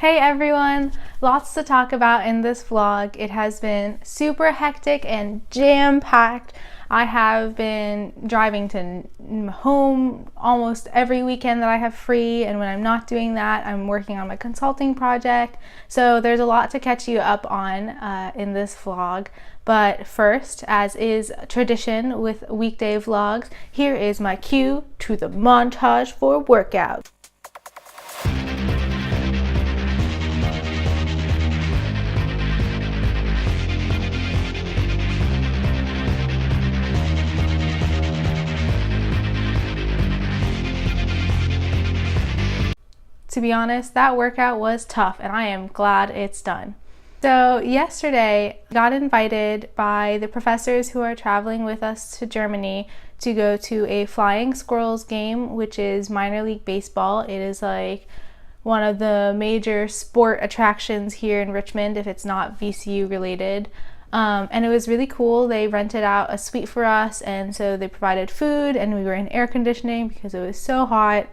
Hey everyone! Lots to talk about in this vlog. It has been super hectic and jam-packed. I have been driving to home almost every weekend that I have free, and when I'm not doing that, I'm working on my consulting project. So there's a lot to catch you up on in this vlog. But first, as is tradition with weekday vlogs, here is my cue to the montage for workout. To be honest, that workout was tough and I am glad it's done. So yesterday, I got invited by the professors who are traveling with us to Germany to go to a Flying Squirrels game, which is minor league baseball. It is like one of the major sport attractions here in Richmond if it's not VCU related. And it was really cool. They rented out a suite for us, and so they provided food and we were in air conditioning because it was so hot.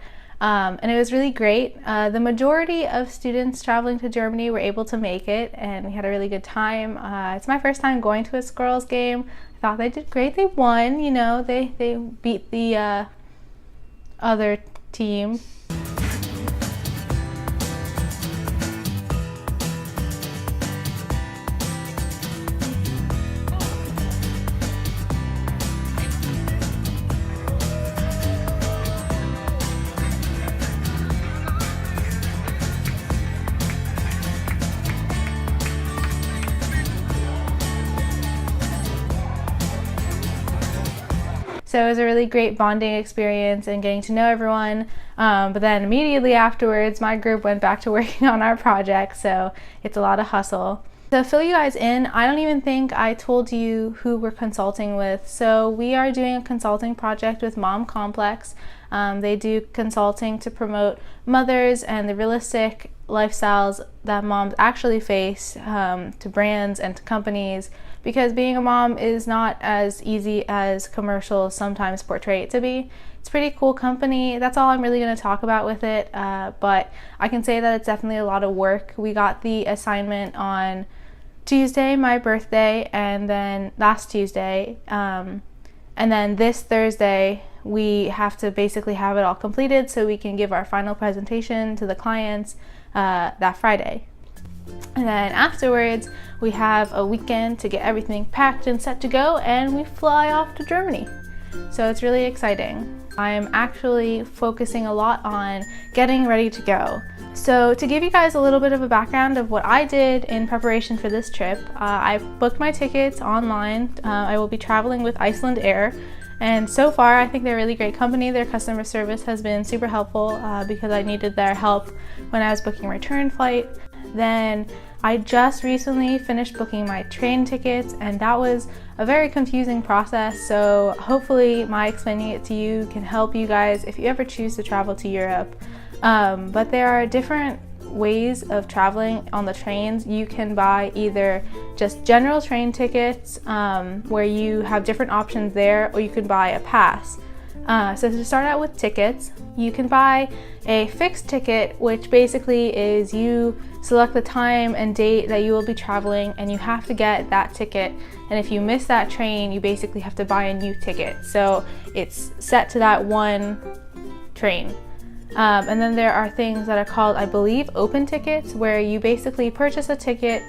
And it was really great. The majority of students traveling to Germany were able to make it, and we had a really good time. It's my first time going to a Squirrels game. I thought they did great. They won, you know, they beat the other team. So it was a really great bonding experience and getting to know everyone. But then immediately afterwards, my group went back to working on our project, so it's a lot of hustle. To fill you guys in, I don't even think I told you who we're consulting with. So we are doing a consulting project with Mom Complex. They do consulting to promote mothers and the realistic lifestyles that moms actually face to brands and to companies, because being a mom is not as easy as commercials sometimes portray it to be. It's a pretty cool company. That's all I'm really going to talk about with it, but I can say that it's definitely a lot of work. We got the assignment on Tuesday, my birthday, and then last Tuesday, and then this Thursday we have to basically have it all completed so we can give our final presentation to the clients that Friday. And then afterwards we have a weekend to get everything packed and set to go, and we fly off to Germany. So it's really exciting. I'm actually focusing a lot on getting ready to go. So to give you guys a little bit of a background of what I did in preparation for this trip, I booked my tickets online. I will be traveling with Iceland Air, and so far I think they're a really great company. Their customer service has been super helpful because I needed their help when I was booking a return flight. Then I just recently finished booking my train tickets, and that was a very confusing process, so hopefully my explaining it to you can help you guys if you ever choose to travel to Europe. But there are different ways of traveling on the trains. You can buy either just general train tickets where you have different options there, or you can buy a pass. So to start out with tickets, you can buy a fixed ticket, which basically is you select the time and date that you will be traveling, and you have to get that ticket, and if you miss that train you basically have to buy a new ticket, so it's set to that one train. And then there are things that are called, I believe, open tickets, where you basically purchase a ticket,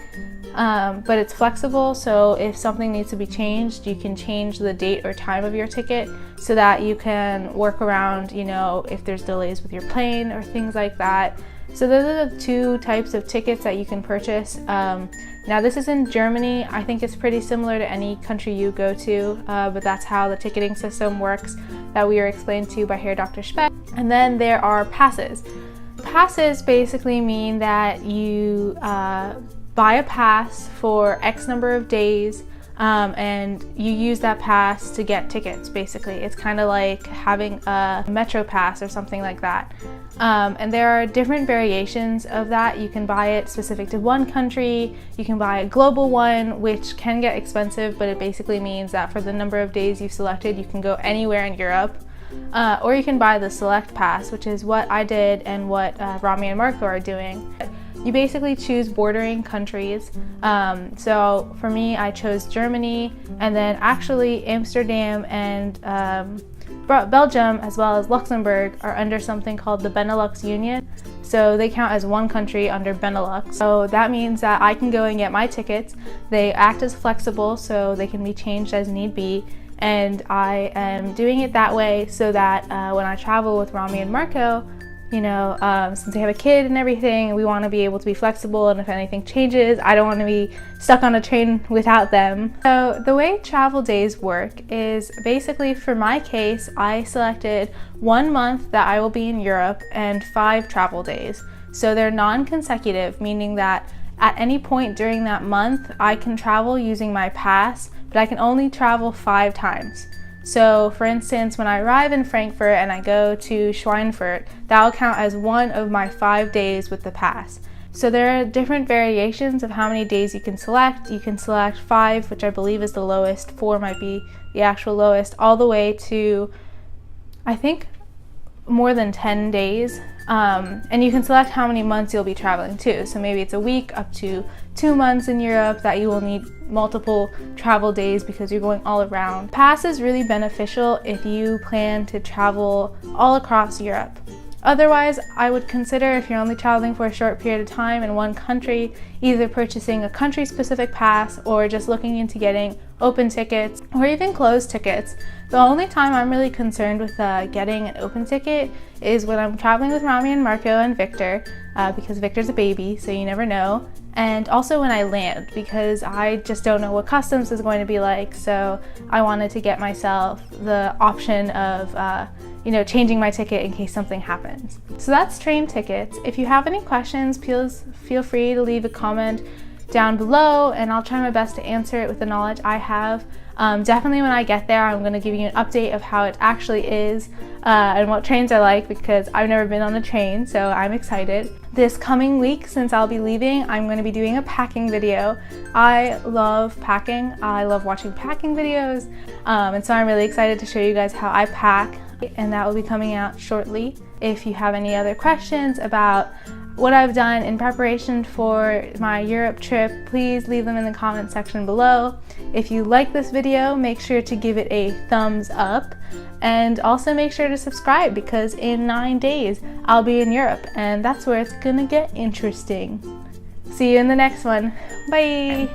but it's flexible, so if something needs to be changed, you can change the date or time of your ticket so that you can work around, you know, if there's delays with your plane or things like that. So those are the two types of tickets that you can purchase. Now this is in Germany. I think it's pretty similar to any country you go to, but that's how the ticketing system works that we were explained to by Hair Dr. Speck. And then there are passes. Passes basically mean that you buy a pass for X number of days, and you use that pass to get tickets. Basically, it's kind of like having a metro pass or something like that. And there are different variations of that. You can buy it specific to one country, you can buy a global one, which can get expensive, but it basically means that for the number of days you've selected, you can go anywhere in Europe. Or you can buy the select pass, which is what I did and what Rami and Marco are doing. you basically choose bordering countries. So for me, I chose Germany, and then actually Amsterdam and Belgium as well as Luxembourg are under something called the Benelux Union. So they count as one country under Benelux. So that means that I can go and get my tickets. They act as flexible, so they can be changed as need be. And I am doing it that way so that when I travel with Rami and Marco, you know, since they have a kid and everything, we want to be able to be flexible, and if anything changes, I don't want to be stuck on a train without them. So the way travel days work is basically, for my case, I selected 1 month that I will be in Europe and 5 travel days. So they're non-consecutive, meaning that at any point during that month, I can travel using my pass, but I can only travel 5 times. So for instance, when I arrive in Frankfurt and I go to Schweinfurt, that will count as one of my 5 days with the pass. So there are different variations of how many days you can select. You can select 5, which I believe is the lowest, 4 might be the actual lowest, all the way to, I think, more than 10 days. And you can select how many months you'll be traveling to. So maybe it's a week up to 2 months in Europe that you will need multiple travel days because you're going all around. Pass is really beneficial if you plan to travel all across Europe. Otherwise, I would consider, if you're only traveling for a short period of time in one country, either purchasing a country-specific pass or just looking into getting open tickets or even closed tickets. The only time I'm really concerned with getting an open ticket is when I'm traveling with Rami and Marco and Victor, because Victor's a baby, so you never know. And also when I land, because I just don't know what customs is going to be like, so I wanted to get myself the option of changing my ticket in case something happens. So that's train tickets. If you have any questions, please feel free to leave a comment down below, and I'll try my best to answer it with the knowledge I have. Definitely when I get there, I'm going to give you an update of how it actually is and what trains are like, because I've never been on a train, so I'm excited. This coming week, since I'll be leaving, I'm going to be doing a packing video. I love packing. I love watching packing videos, and so I'm really excited to show you guys how I pack, and that will be coming out shortly. If you have any other questions about what I've done in preparation for my Europe trip, please leave them in the comment section below. If you like this video, make sure to give it a thumbs up, and also make sure to subscribe, because in 9 days I'll be in Europe, and that's where it's gonna get interesting. See you in the next one. Bye!